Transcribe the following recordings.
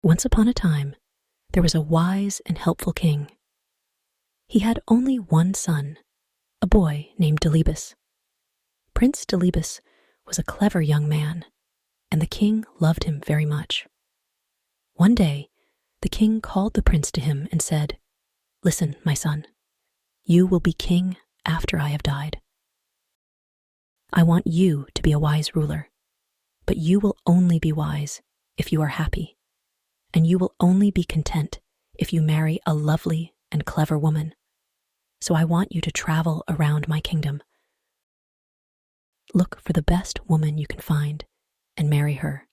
Once upon a time, there was a wise and helpful king. He had only one son, a boy named Delibis. Prince Delibis was a clever young man, and the king loved him very much. One day, the king called the prince to him and said, "Listen, my son, you will be king after I have died. I want you to be a wise ruler, but you will only be wise if you are happy, and you will only be content if you marry a lovely and clever woman. So I want you to travel around my kingdom. Look for the best woman you can find and marry her.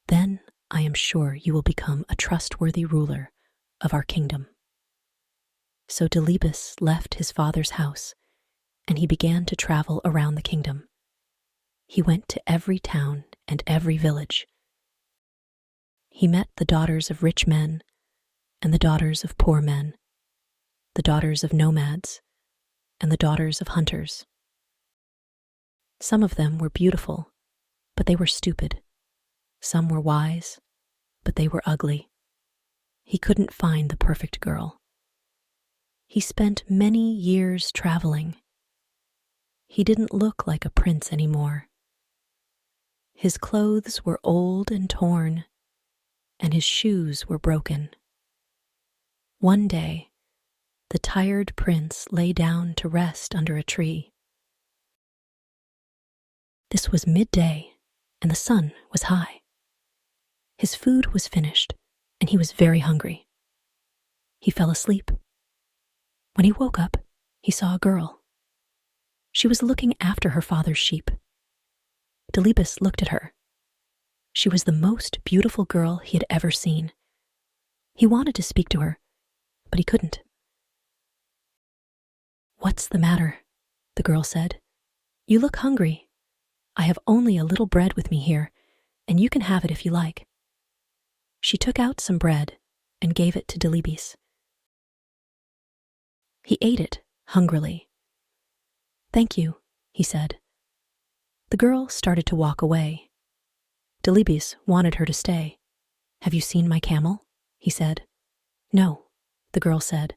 Then I am sure you will become a trustworthy ruler of our kingdom." So Delibis left his father's house, and he began to travel around the kingdom. He went to every town and every village. He met the daughters of rich men and the daughters of poor men, the daughters of nomads and the daughters of hunters. Some of them were beautiful, but they were stupid. Some were wise, but they were ugly. He couldn't find the perfect girl. He spent many years traveling. He didn't look like a prince anymore. His clothes were old and torn, and his shoes were broken. One day, the tired prince lay down to rest under a tree. This was midday, and the sun was high. His food was finished, and he was very hungry. He fell asleep. When he woke up, he saw a girl. She was looking after her father's sheep. Delibis looked at her. She was the most beautiful girl he had ever seen. He wanted to speak to her, but he couldn't. "What's the matter?" the girl said. "You look hungry. I have only a little bread with me here, and you can have it if you like." She took out some bread and gave it to Delibis. He ate it hungrily. "Thank you," he said. The girl started to walk away. Delibis wanted her to stay. "Have you seen my camel?" he said. "No," the girl said.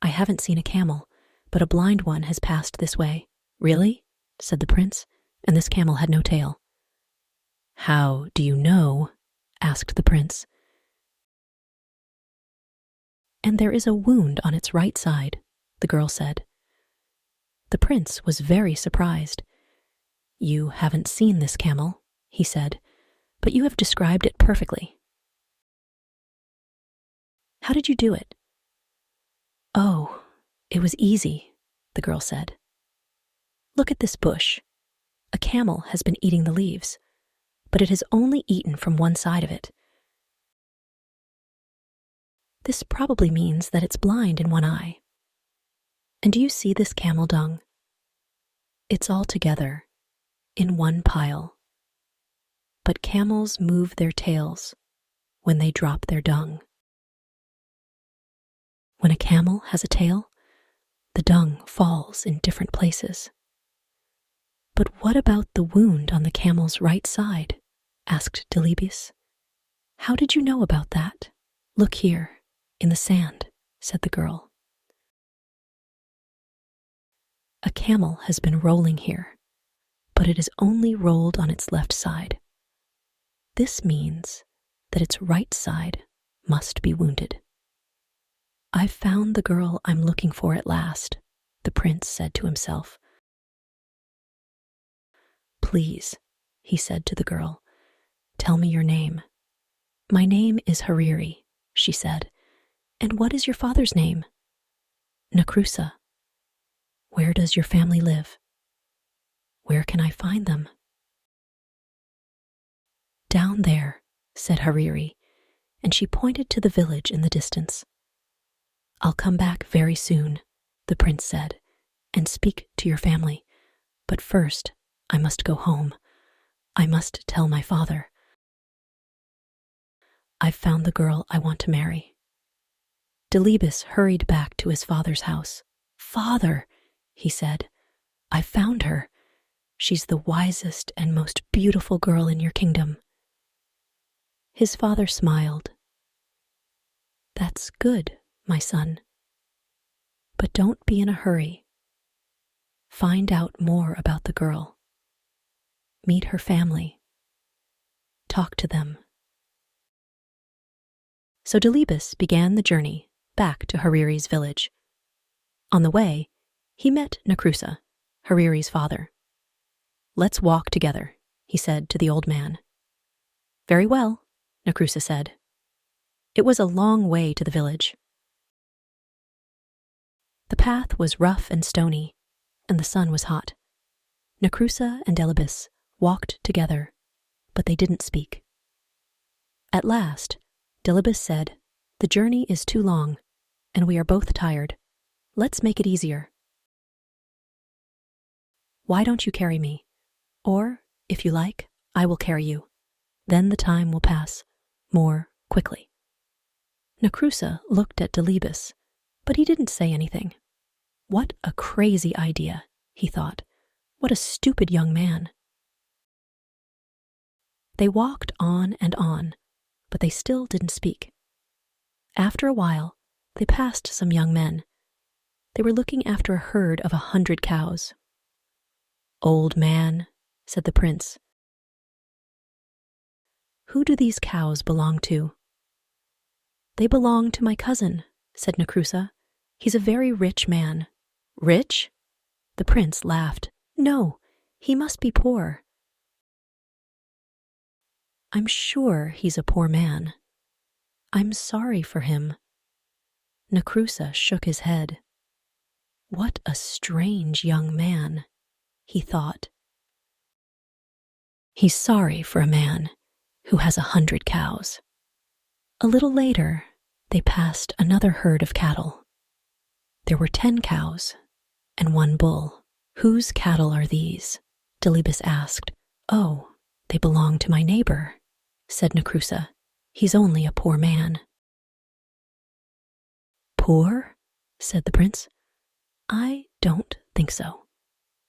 "I haven't seen a camel, but a blind one has passed this way." "Really?" said the prince, "and this camel had no tail." "How do you know?" asked the prince. "And there is a wound on its right side," the girl said. The prince was very surprised. "You haven't seen this camel," he said, "but you have described it perfectly. How did you do it?" "Oh, it was easy," the girl said. "Look at this bush. A camel has been eating the leaves, but it has only eaten from one side of it. This probably means that it's blind in one eye. And do you see this camel dung? It's all together, in one pile. But camels move their tails when they drop their dung. When a camel has a tail, the dung falls in different places." "But what about the wound on the camel's right side?" asked Delibis. "How did you know about that?" "Look here, in the sand," said the girl. "A camel has been rolling here, but it is only rolled on its left side. This means that its right side must be wounded." "I've found the girl I'm looking for at last," the prince said to himself. "Please," he said to the girl, "tell me your name." "My name is Hariri," she said. "And what is your father's name?" "Nakrusa." "Where does your family live?" "Where can I find them?" "Down there," said Hariri, and she pointed to the village in the distance. "I'll come back very soon," the prince said, "and speak to your family. But first, I must go home. I must tell my father. I've found the girl I want to marry." Delibis hurried back to his father's house. "Father," he said, "I found her. She's the wisest and most beautiful girl in your kingdom." His father smiled. "That's good, my son. But don't be in a hurry. Find out more about the girl. Meet her family. Talk to them." So Delibis began the journey back to Hariri's village. On the way, he met Nakrusa, Hariri's father. "Let's walk together," he said to the old man. "Very well," Nakrusa said. It was a long way to the village. The path was rough and stony, and the sun was hot. Nakrusa and Delibis walked together, but they didn't speak. At last, Delibis said, "The journey is too long, and we are both tired. Let's make it easier. Why don't you carry me? Or, if you like, I will carry you. Then the time will pass more quickly." Nakrusa looked at Delibis, but he didn't say anything. What a crazy idea, he thought. What a stupid young man. They walked on and on, but they still didn't speak. After a while, they passed some young men. They were looking after a herd of 100 cows. "Old man," said the prince, "who do these cows belong to?" "They belong to my cousin," said Nakrusa. "He's a very rich man." "Rich?" The prince laughed. "No, he must be poor." "I'm sure he's a poor man. I'm sorry for him." Nakrusa shook his head. What a strange young man, he thought. He's sorry for a man who has 100 cows. A little later, they passed another herd of cattle. There were 10 cows and 1 bull. "Whose cattle are these?" Delibis asked. "Oh, they belong to my neighbor," said Nakrusa. "He's only a poor man." "Poor?" said the prince. "I don't think so.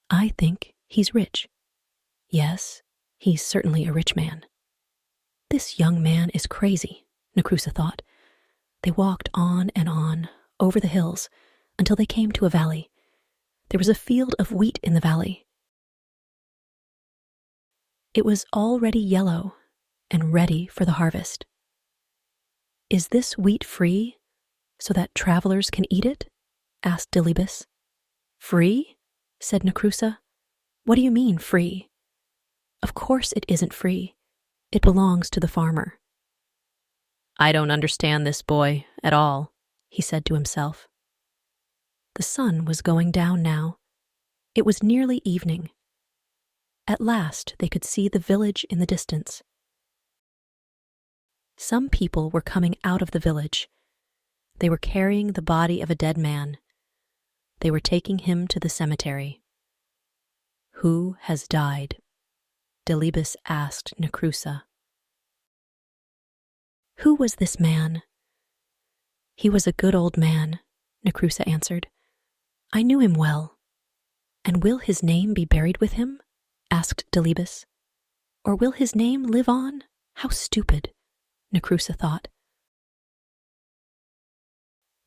I think he's rich. Yes, he's certainly a rich man." This young man is crazy, Nakrusa thought. They walked on and on, over the hills, until they came to a valley. There was a field of wheat in the valley. It was already yellow and ready for the harvest. "Is this wheat free, so that travelers can eat it?" asked Delibis. "Free?" said Nakrusa. "What do you mean, free?" "Of course it isn't free. It belongs to the farmer." "I don't understand this boy at all," he said to himself. The sun was going down now. It was nearly evening. At last they could see the village in the distance. Some people were coming out of the village. They were carrying the body of a dead man. They were taking him to the cemetery. "Who has died?" Delibis asked Nakrusa. "Who was this man?" "He was a good old man," Nakrusa answered. "I knew him well." "And will his name be buried with him?" asked Delibis. "Or will his name live on? How stupid," Nakrusa thought.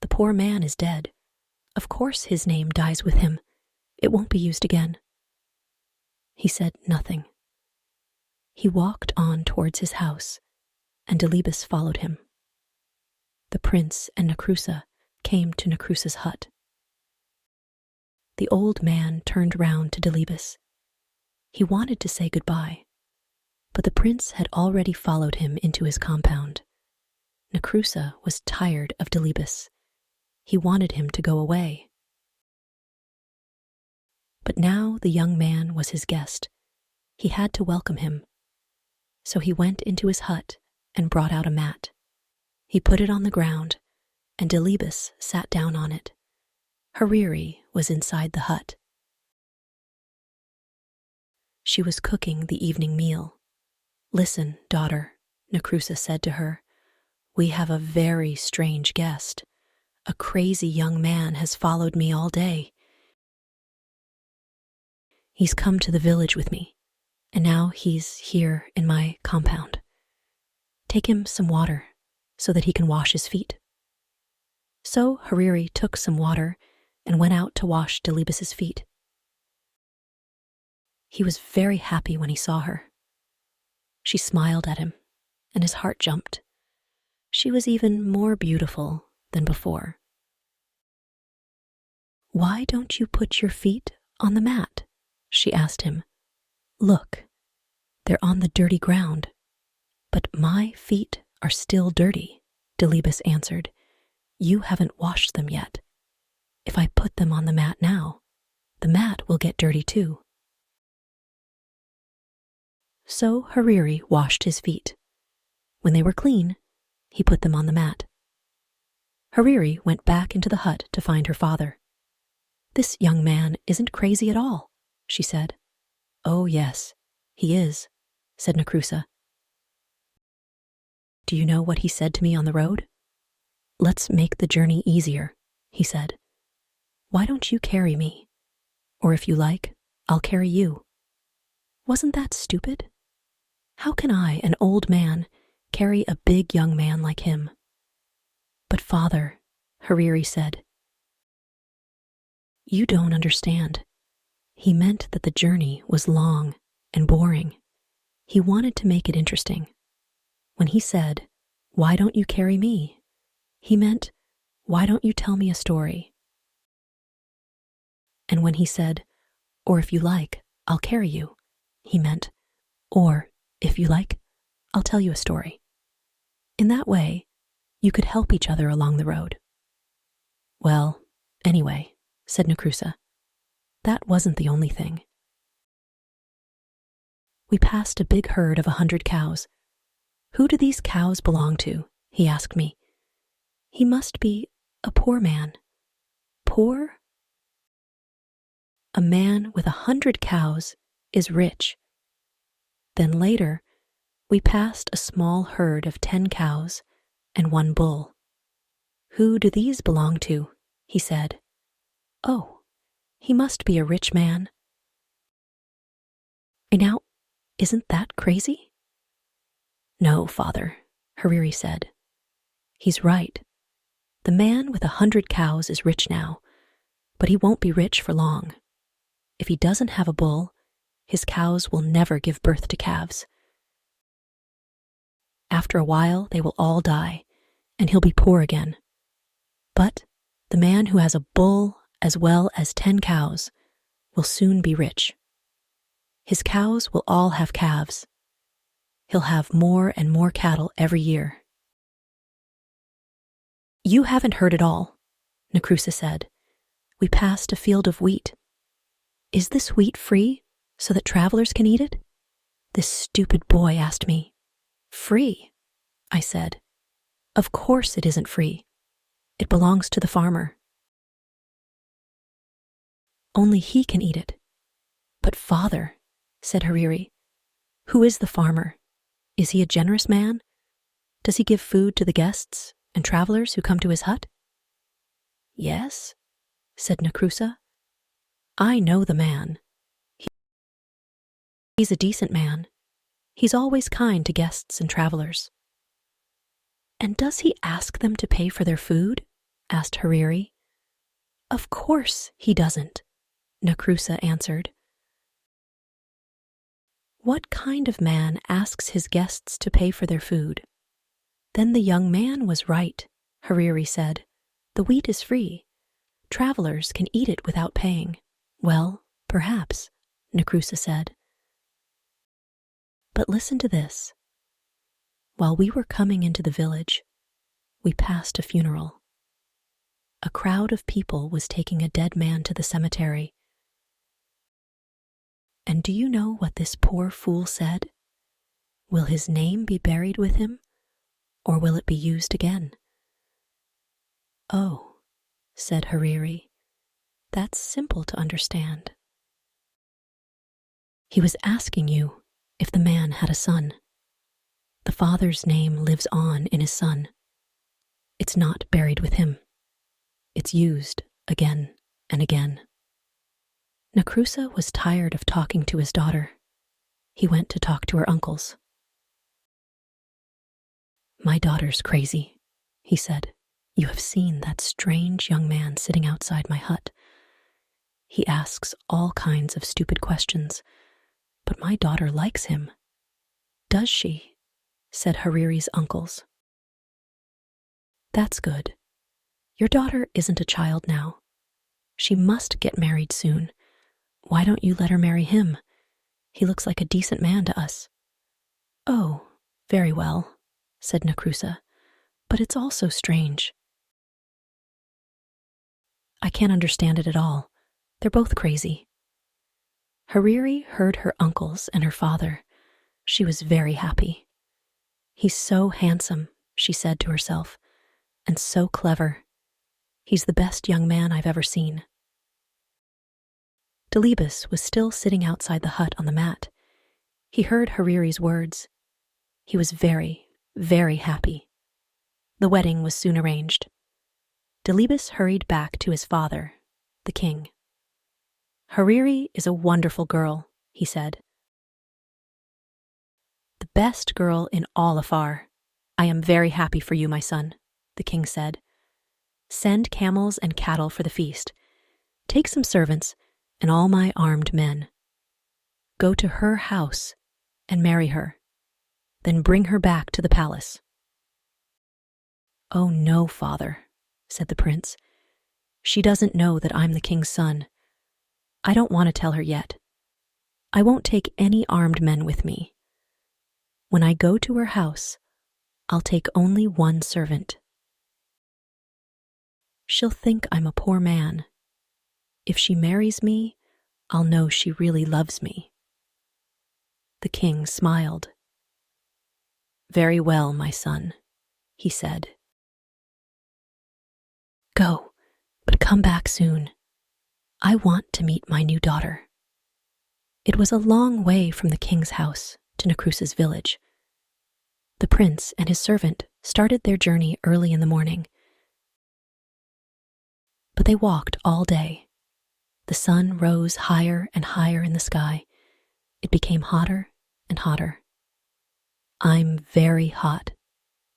"The poor man is dead. Of course his name dies with him. It won't be used again." He said nothing. He walked on towards his house, and Delibis followed him. The prince and Nakrusa came to Nakrusa's hut. The old man turned round to Delibis. He wanted to say goodbye, but the prince had already followed him into his compound. Nakrusa was tired of Delibis. He wanted him to go away. But now the young man was his guest. He had to welcome him. So he went into his hut and brought out a mat. He put it on the ground, and Delibis sat down on it. Hariri was inside the hut. She was cooking the evening meal. "Listen, daughter," Nakrusa said to her. "We have a very strange guest. A crazy young man has followed me all day. He's come to the village with me, and now he's here in my compound. Take him some water so that he can wash his feet." So Hariri took some water and went out to wash Delibis's feet. He was very happy when he saw her. She smiled at him, and his heart jumped. She was even more beautiful than before. "Why don't you put your feet on the mat?" she asked him. "Look, they're on the dirty ground." "But my feet are still dirty," Delibis answered. "You haven't washed them yet. If I put them on the mat now, the mat will get dirty too." So Hariri washed his feet. When they were clean, he put them on the mat. Hariri went back into the hut to find her father. "This young man isn't crazy at all," she said. "Oh yes, he is," said Nakrusa. "Do you know what he said to me on the road?" "Let's make the journey easier," he said. "Why don't you carry me? Or if you like, I'll carry you." Wasn't that stupid? How can I, an old man, carry a big young man like him? "But father," Hariri said, "you don't understand. He meant that the journey was long and boring. He wanted to make it interesting. When he said, 'Why don't you carry me?' he meant, 'Why don't you tell me a story?' And when he said, 'Or if you like, I'll carry you,' he meant, 'Or if you like, I'll tell you a story.' In that way, you could help each other along the road." "Well, anyway," said Nakrusa, "that wasn't the only thing. We passed a big herd of 100 cows. 'Who do these cows belong to?' he asked me. 'He must be a poor man.' Poor? A man with 100 cows is rich. Then later, we passed a small herd of 10 cows and 1 bull. 'Who do these belong to?' he said. 'Oh, he must be a rich man.' Now, isn't that crazy?" "No, father," Hariri said. "He's right. The man with 100 cows is rich now, but he won't be rich for long. If he doesn't have a bull, his cows will never give birth to calves. After a while, they will all die, and he'll be poor again. But the man who has a bull as well as 10 cows will soon be rich. His cows will all have calves. He'll have more and more cattle every year." "You haven't heard it all," Nakrusa said. "We passed a field of wheat. Is this wheat free so that travelers can eat it?" This stupid boy asked me. "Free?" I said. "Of course it isn't free. It belongs to the farmer. Only he can eat it." "But father," said Hariri, "who is the farmer? Is he a generous man? Does he give food to the guests and travelers who come to his hut?" "Yes," said Nakrusa. "I know the man. He's a decent man. He's always kind to guests and travelers." "And does he ask them to pay for their food?" asked Hariri. "Of course he doesn't," Nakrusa answered. "What kind of man asks his guests to pay for their food?" "Then the young man was right," Hariri said. "The wheat is free. Travelers can eat it without paying." "Well, perhaps," Nakrusa said. "But listen to this. While we were coming into the village, we passed a funeral. A crowd of people was taking a dead man to the cemetery. And do you know what this poor fool said? Will his name be buried with him, or will it be used again?" "Oh," said Hariri, "that's simple to understand. He was asking you if the man had a son. The father's name lives on in his son. It's not buried with him. It's used again and again." Nakrusa was tired of talking to his daughter. He went to talk to her uncles. My daughter's crazy, he said. You have seen that strange young man sitting outside my hut. He asks all kinds of stupid questions, but my daughter likes him. Does she? Said Hariri's uncles. That's good. Your daughter isn't a child now. She must get married soon. Why don't you let her marry him? He looks like a decent man to us. Oh, very well, said Nakrusa, but it's all so strange. I can't understand it at all. They're both crazy. Hariri heard her uncles and her father. She was very happy. He's so handsome, she said to herself, and so clever. He's the best young man I've ever seen. Delibis was still sitting outside the hut on the mat. He heard Hariri's words. He was very, very happy. The wedding was soon arranged. Delibis hurried back to his father, the king. Hariri is a wonderful girl, he said. The best girl in all Afar. I am very happy for you, my son, the king said. Send camels and cattle for the feast. Take some servants and all my armed men. Go to her house and marry her. Then bring her back to the palace. Oh no, father, said the prince. She doesn't know that I'm the king's son. I don't want to tell her yet. I won't take any armed men with me. When I go to her house, I'll take only one servant. She'll think I'm a poor man. If she marries me, I'll know she really loves me. The king smiled. Very well, my son, he said. Go, but come back soon. I want to meet my new daughter. It was a long way from the king's house to Nakrusa's village. The prince and his servant started their journey early in the morning. But they walked all day. The sun rose higher and higher in the sky. It became hotter and hotter. I'm very hot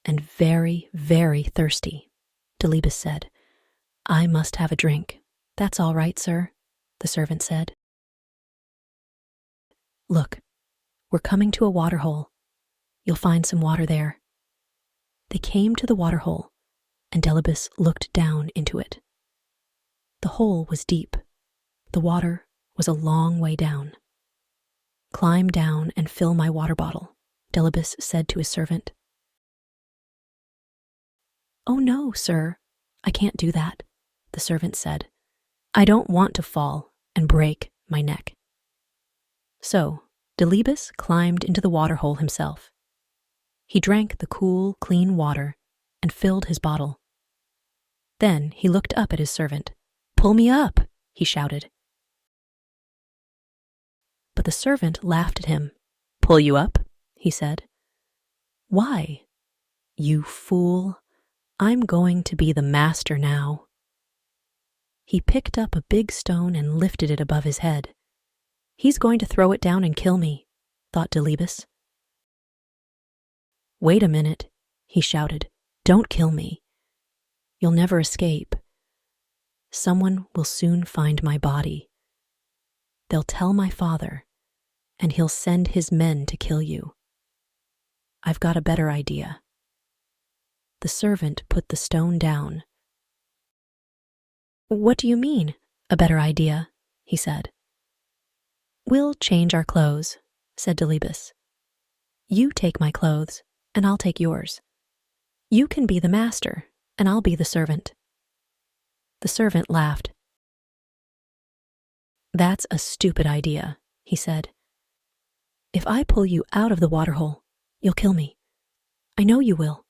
and very, very thirsty, Delibis said. I must have a drink. That's all right, sir, the servant said. Look, we're coming to a waterhole. You'll find some water there. They came to the waterhole, and Delibis looked down into it. The hole was deep. The water was a long way down. Climb down and fill my water bottle, Delibis said to his servant. Oh no, sir, I can't do that, the servant said. I don't want to fall and break my neck. So, Delibis climbed into the water hole himself. He drank the cool, clean water and filled his bottle. Then he looked up at his servant. Pull me up, he shouted. But the servant laughed at him. Pull you up, he said. Why? You fool. I'm going to be the master now. He picked up a big stone and lifted it above his head. He's going to throw it down and kill me, thought Delibis. Wait a minute, he shouted. Don't kill me. You'll never escape. Someone will soon find my body. They'll tell my father, and he'll send his men to kill you. I've got a better idea. The servant put the stone down. What do you mean, a better idea? He said. We'll change our clothes, said Delibis. You take my clothes, and I'll take yours. You can be the master, and I'll be the servant. The servant laughed. That's a stupid idea, he said. If I pull you out of the waterhole, you'll kill me. I know you will.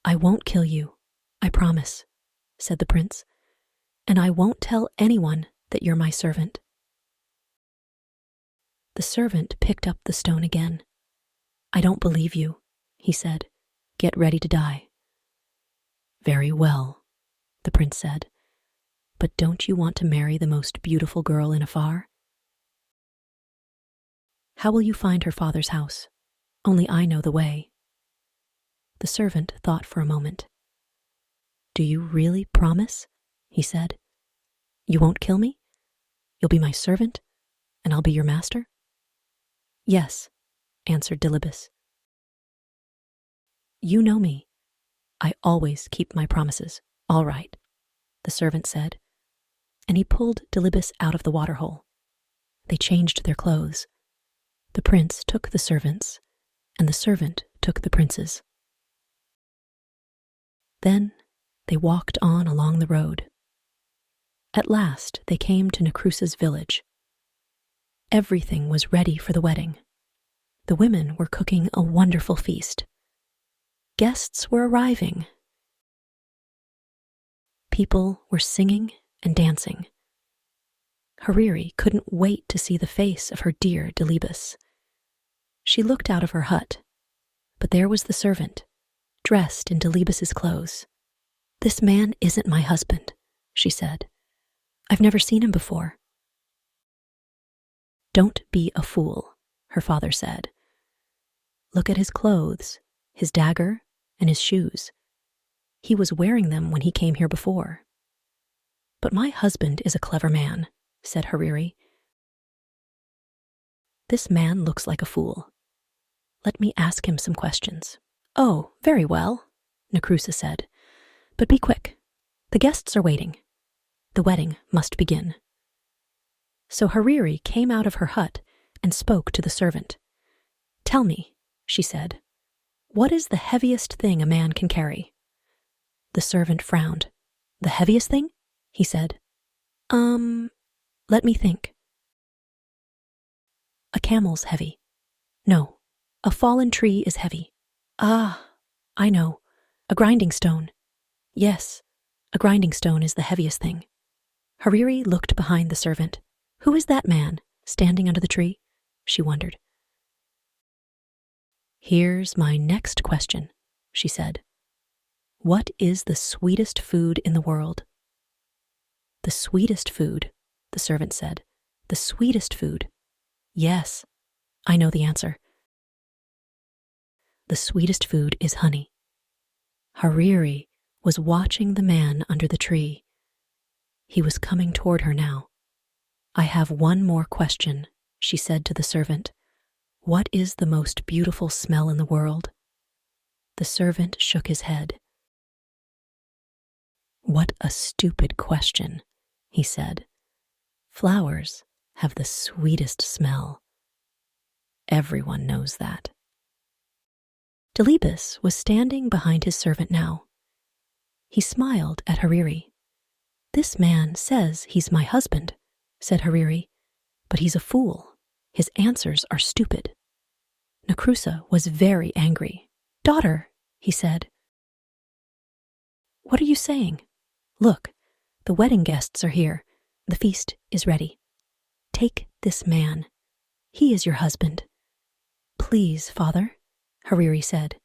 I won't kill you, I promise, said the prince, and I won't tell anyone that you're my servant. The servant picked up the stone again. I don't believe you, he said. Get ready to die. Very well, the prince said. But don't you want to marry the most beautiful girl in Afar? How will you find her father's house? Only I know the way. The servant thought for a moment. "Do you really promise?" he said. "You won't kill me? You'll be my servant, and I'll be your master?" "Yes," answered Delibis. "You know me. I always keep my promises." "All right," the servant said, and he pulled Delibis out of the waterhole. They changed their clothes. The prince took the servants, and the servant took the prince's. Then they walked on along the road. At last they came to Necrusa's village. Everything was ready for the wedding. The women were cooking a wonderful feast. Guests were arriving. People were singing and dancing. Hariri couldn't wait to see the face of her dear Delibis. She looked out of her hut, but there was the servant, dressed in Delibis's clothes. "This man isn't my husband," she said. "I've never seen him before." "Don't be a fool," her father said. "Look at his clothes, his dagger, and his shoes. He was wearing them when he came here before." "But my husband is a clever man," said Hariri. "This man looks like a fool. Let me ask him some questions." "Oh, very well," Necrusa said. "But be quick. The guests are waiting. The wedding must begin." So Hariri came out of her hut and spoke to the servant. "Tell me," she said, "what is the heaviest thing a man can carry?" The servant frowned. "The heaviest thing?" he said. Let me think. A camel's heavy. No, a fallen tree is heavy. Ah, I know. A grinding stone. Yes, a grinding stone is the heaviest thing." Hariri looked behind the servant. "Who is that man standing under the tree?" she wondered. "Here's my next question," she said. "What is the sweetest food in the world?" "The sweetest food," the servant said. "The sweetest food. Yes, I know the answer. The sweetest food is honey." Hariri was watching the man under the tree. He was coming toward her now. "I have one more question," she said to the servant. "What is the most beautiful smell in the world?" The servant shook his head. "What a stupid question," he said. "Flowers have the sweetest smell. Everyone knows that." Delibis was standing behind his servant now. He smiled at Hariri. "This man says he's my husband," said Hariri, "but he's a fool. His answers are stupid." Necrusa was very angry. "Daughter," he said, "what are you saying? Look, the wedding guests are here. The feast is ready. Take this man. He is your husband." "Please, father," Hariri said.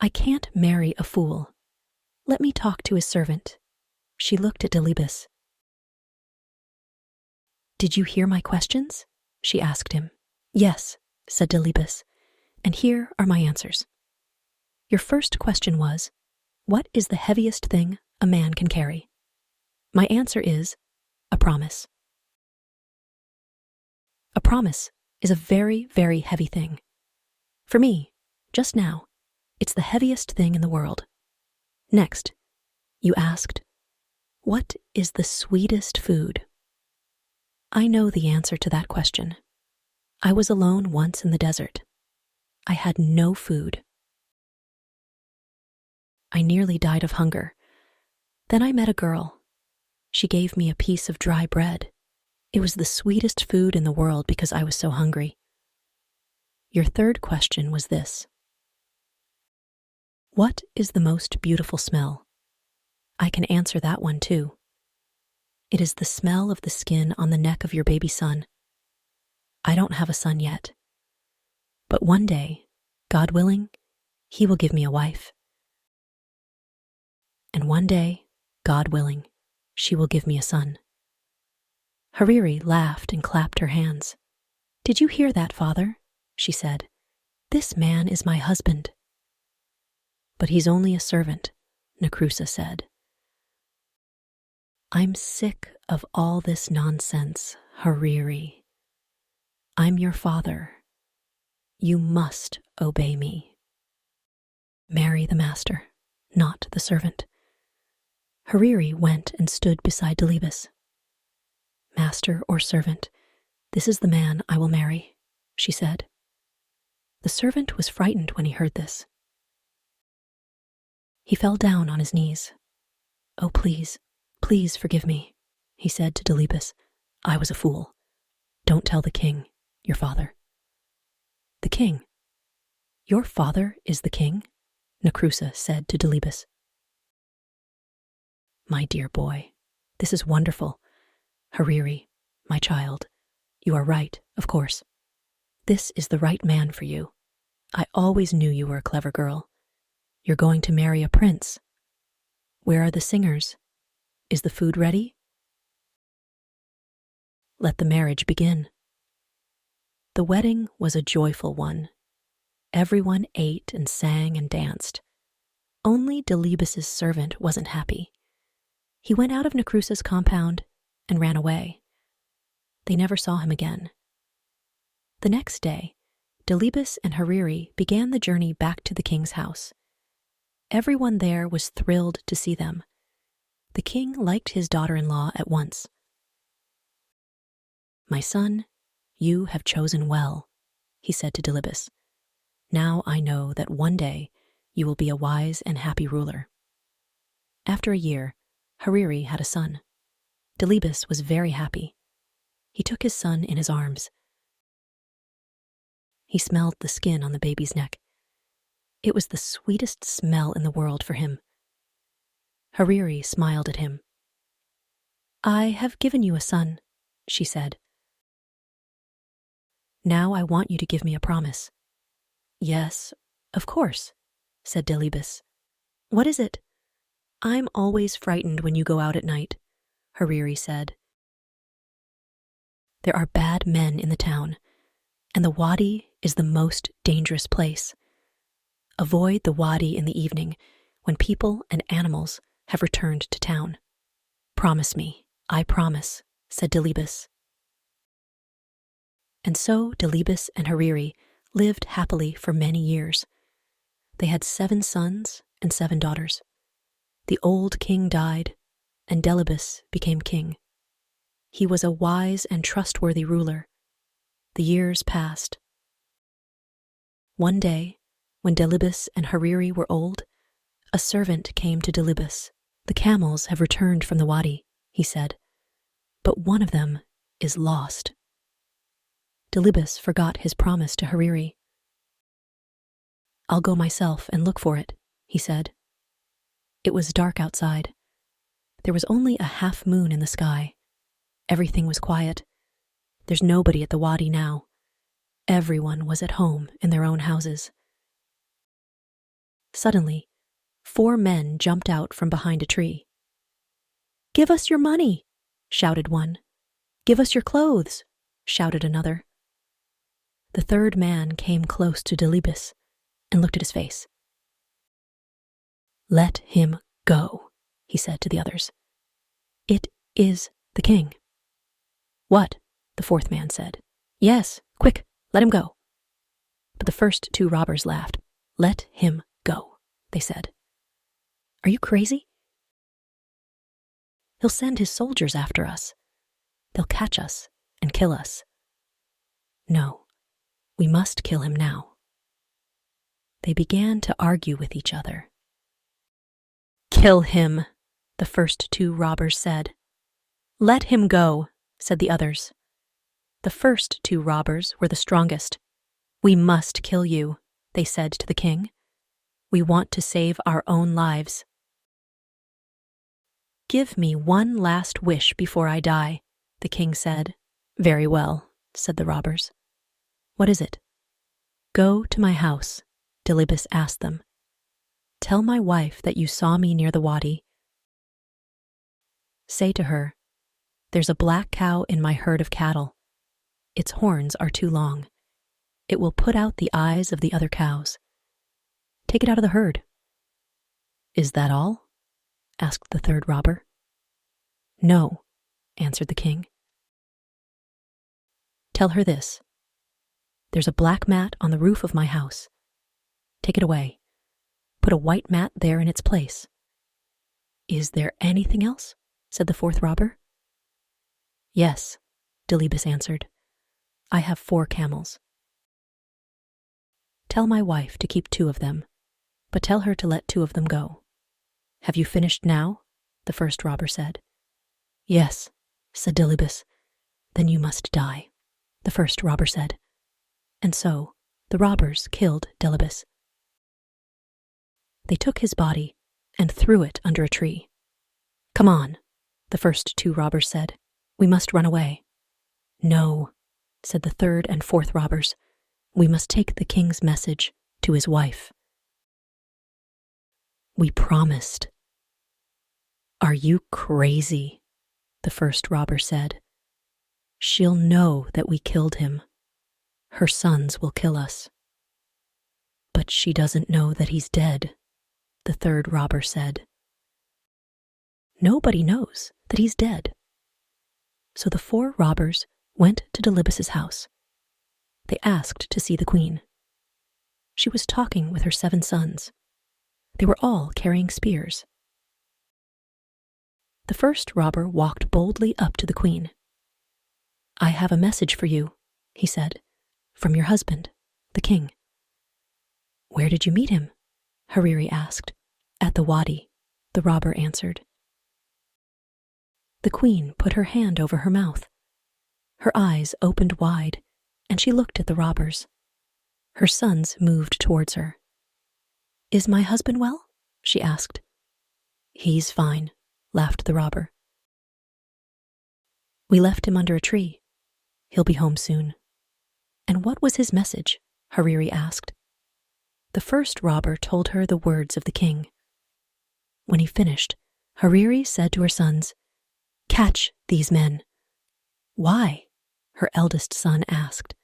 "I can't marry a fool. Let me talk to his servant." She looked at Delibis. "Did you hear my questions?" she asked him. "Yes," said Delibis, "and here are my answers. Your first question was, what is the heaviest thing a man can carry? My answer is a promise. A promise is a very, very heavy thing. For me, just now, it's the heaviest thing in the world. Next, you asked, what is the sweetest food? I know the answer to that question. I was alone once in the desert. I had no food. I nearly died of hunger. Then I met a girl. She gave me a piece of dry bread. It was the sweetest food in the world because I was so hungry. Your third question was this. What is the most beautiful smell? I can answer that one too. It is the smell of the skin on the neck of your baby son. I don't have a son yet. But one day, God willing, he will give me a wife. And one day, God willing, she will give me a son. Hariri laughed and clapped her hands. Did you hear that, father? She said. This man is my husband. But he's only a servant, Nakrusa said. I'm sick of all this nonsense, Hariri. I'm your father. You must obey me. Marry the master, not the servant. Hariri went and stood beside Delibis. Master or servant, this is the man I will marry, she said. The servant was frightened when he heard this. He fell down on his knees. Oh, please, please forgive me, he said to Delibis. I was a fool. Don't tell the king, your father. The king? Your father is the king? Nakrusa said to Delibis. My dear boy, this is wonderful. Hariri, my child, you are right, of course. This is the right man for you. I always knew you were a clever girl. You're going to marry a prince. Where are the singers? Is the food ready? Let the marriage begin. The wedding was a joyful one. Everyone ate and sang and danced. Only Delibis's servant wasn't happy. He went out of Nakrusa's compound and ran away. They never saw him again. The next day, Delibis and Hariri began the journey back to the king's house. Everyone there was thrilled to see them. The king liked his daughter-in-law at once. My son, you have chosen well, he said to Delibis. Now I know that one day you will be a wise and happy ruler. After a year, Hariri had a son. Delibis was very happy. He took his son in his arms. He smelled the skin on the baby's neck. It was the sweetest smell in the world for him. Hariri smiled at him. I have given you a son, she said. Now I want you to give me a promise. Yes, of course, said Delibis. What is it? I'm always frightened when you go out at night, Hariri said. There are bad men in the town, and the wadi is the most dangerous place. Avoid the wadi in the evening when people and animals have returned to town. Promise me, I promise, said Delibis. And so Delibis and Hariri lived happily for many years. They had 7 sons and 7 daughters. The old king died, and Delibis became king. He was a wise and trustworthy ruler. The years passed. One day, when Delibis and Hariri were old, a servant came to Delibis. The camels have returned from the wadi, he said, but one of them is lost. Delibis forgot his promise to Hariri. I'll go myself and look for it, he said. It was dark outside. There was only a half moon in the sky. Everything was quiet. There's nobody at the wadi now. Everyone was at home in their own houses. Suddenly, 4 men jumped out from behind a tree. Give us your money, shouted one. Give us your clothes, shouted another. The third man came close to Delibis and looked at his face. Let him go, he said to the others. It is the king. What? The fourth man said. Yes, quick, let him go. But the first 2 robbers laughed. Let him go, they said. Are you crazy? He'll send his soldiers after us. They'll catch us and kill us. No, we must kill him now. They began to argue with each other. Kill him, the first 2 robbers said. Let him go, said the others. The first 2 robbers were the strongest. We must kill you, they said to the king. We want to save our own lives. Give me one last wish before I die, the king said. Very well, said the robbers. What is it? Go to my house, Delibis asked them. Tell my wife that you saw me near the wadi. Say to her, there's a black cow in my herd of cattle. Its horns are too long. It will put out the eyes of the other cows. Take it out of the herd. Is that all? Asked the third robber. No, answered the king. Tell her this. There's a black mat on the roof of my house. Take it away. Put a white mat there in its place. Is there anything else? Said the fourth robber. Yes, Delibis answered. I have 4 camels. Tell my wife to keep 2 of them, but tell her to let 2 of them go. Have you finished now? The first robber said. Yes, said Delibis. Then you must die, the first robber said. And so the robbers killed Delibis. They took his body and threw it under a tree. Come on, the first 2 robbers said. We must run away. No, said the third and fourth robbers. We must take the king's message to his wife. We promised. Are you crazy? The first robber said. She'll know that we killed him. Her sons will kill us. But she doesn't know that he's dead, the third robber said. Nobody knows that he's dead. So the 4 robbers went to Delibis's house. They asked to see the queen. She was talking with her 7 sons. They were all carrying spears. The first robber walked boldly up to the queen. I have a message for you, he said, from your husband, the king. Where did you meet him? Hariri asked. At the wadi, the robber answered. The queen put her hand over her mouth. Her eyes opened wide, and she looked at the robbers. Her sons moved towards her. Is my husband well? She asked. He's fine, laughed the robber. We left him under a tree. He'll be home soon. And what was his message? Hariri asked. The first robber told her the words of the king. When he finished, Hariri said to her sons, Catch these men. Why? Her eldest son asked.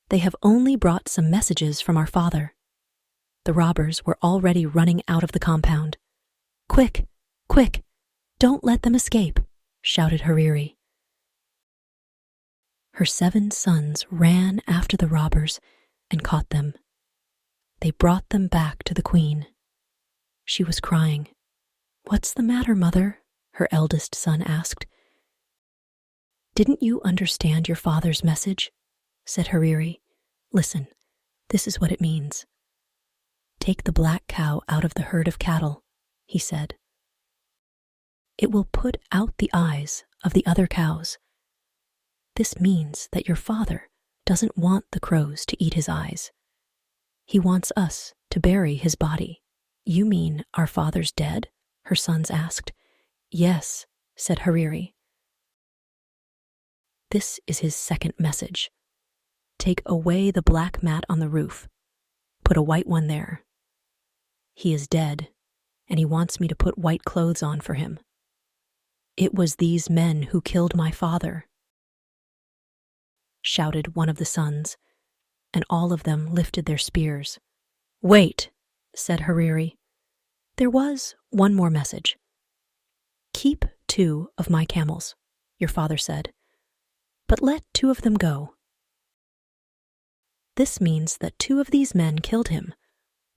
They have only brought some messages from our father. The robbers were already running out of the compound. Quick, quick, don't let them escape, shouted Hariri. Her 7 sons ran after the robbers and caught them. They brought them back to the queen. She was crying. What's the matter, mother? Her eldest son asked. Didn't you understand your father's message? Said Hariri. Listen, this is what it means. Take the black cow out of the herd of cattle, he said. It will put out the eyes of the other cows. This means that your father doesn't want the crows to eat his eyes. He wants us to bury his body. You mean our father's dead? Her sons asked. Yes, said Hariri. This is his second message. Take away the black mat on the roof. Put a white one there. He is dead, and he wants me to put white clothes on for him. It was these men who killed my father, shouted one of the sons, and all of them lifted their spears. Wait, said Hariri. There was one more message. Keep 2 of my camels, your father said, but let 2 of them go. This means that 2 of these men killed him,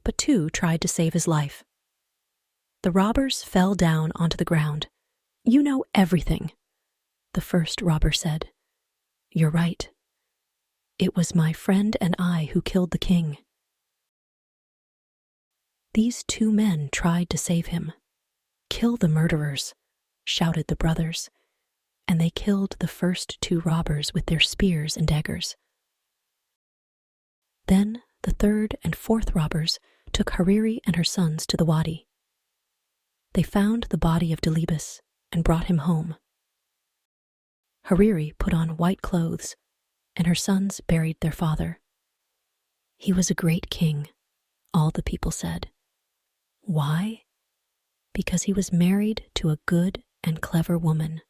but 2 tried to save his life. The robbers fell down onto the ground. You know everything, the first robber said. You're right. It was my friend and I who killed the king. These 2 men tried to save him. Kill the murderers, shouted the brothers, and they killed the first 2 robbers with their spears and daggers. Then the third and fourth robbers took Hariri and her sons to the wadi. They found the body of Delibis and brought him home. Hariri put on white clothes, and her sons buried their father. He was a great king, all the people said. Why? Because he was married to a good and clever woman.